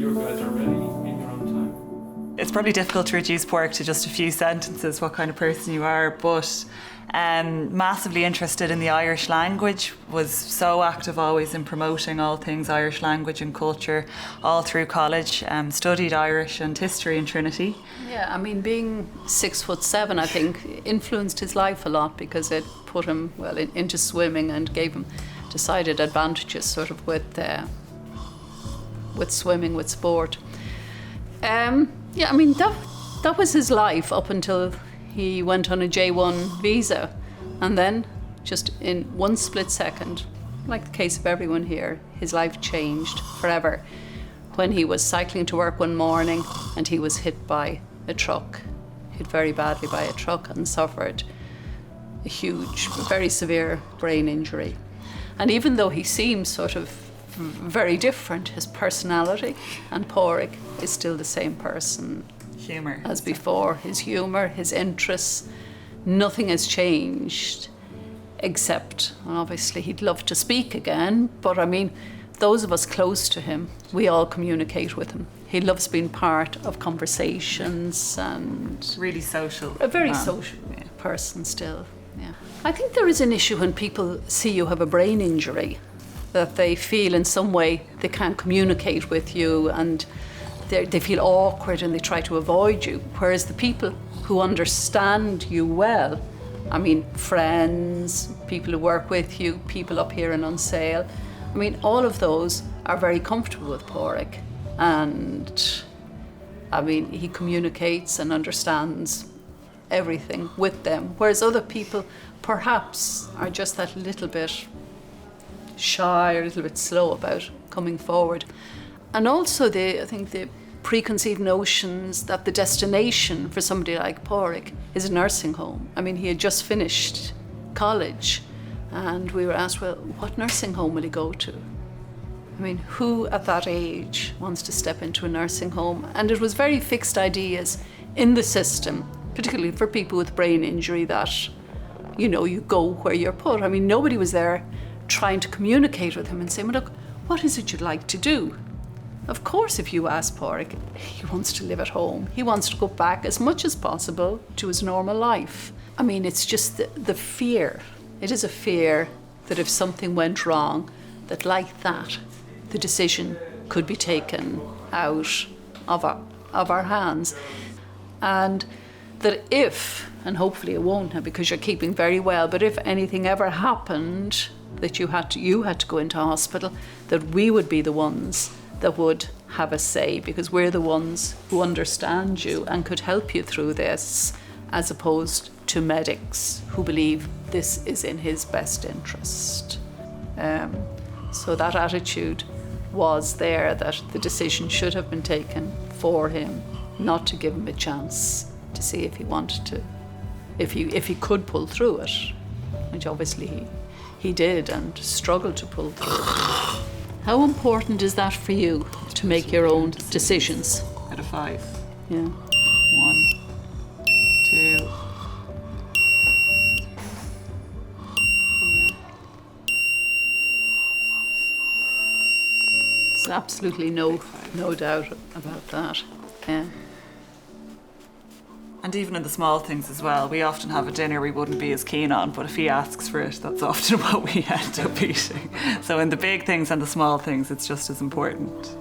you guys are ready in your own time. It's probably difficult to reduce Pork to just a few sentences, what kind of person you are, but massively interested in the Irish language, was so active always in promoting all things Irish language and culture all through college, studied Irish and history in Trinity. Yeah, I mean, being 6'7", I think, influenced his life a lot because it put him, well, into swimming and gave him decided advantages sort of with swimming, with sport. Yeah, I mean, that was his life up until he went on a J1 visa. And then, just in one split second, like the case of everyone here, his life changed forever when he was cycling to work one morning and he was hit by a truck, hit very badly by a truck, and suffered a huge, very severe brain injury. And even though he seems sort of very different, his personality and Pádraig is still the same person. Humour. As before. His humour, his interests, nothing has changed except, well, obviously he'd love to speak again, but I mean, those of us close to him, we all communicate with him. He loves being part of conversations and... Really social. A very social person still, yeah. I think there is an issue when people see you have a brain injury, that they feel in some way they can't communicate with you and they feel awkward and they try to avoid you. Whereas the people who understand you well, I mean, friends, people who work with you, people up here in Unsale, I mean, all of those are very comfortable with Pádraig. And I mean, he communicates and understands everything with them. Whereas other people perhaps are just that little bit shy or a little bit slow about coming forward. And also I think the preconceived notions that the destination for somebody like Pádraig is a nursing home. I mean, he had just finished college and we were asked, well, what nursing home will he go to? I mean, who at that age wants to step into a nursing home? And it was very fixed ideas in the system, particularly for people with brain injury, that, you know, you go where you're put. I mean, nobody was there trying to communicate with him and saying, well, look, what is it you'd like to do? Of course, if you ask Pádraig, he wants to live at home. He wants to go back as much as possible to his normal life. I mean, it's just the fear. It is a fear that if something went wrong, that like that, the decision could be taken out of our hands. And that if, and hopefully it won't now because you're keeping very well, but if anything ever happened that you had to go into hospital, that we would be the ones that would have a say, because we're the ones who understand you and could help you through this, as opposed to medics who believe this is in his best interest. So that attitude was there, that the decision should have been taken for him, not to give him a chance to see if he wanted to, if he could pull through it, which obviously he did and struggled to pull through it. How important is that for you, to make your own decisions? Out of 5. Yeah. 1, 2. There's absolutely no doubt about that. Yeah. And even in the small things as well, we often have a dinner we wouldn't be as keen on, but if he asks for it, that's often what we end up eating. So in the big things and the small things, it's just as important.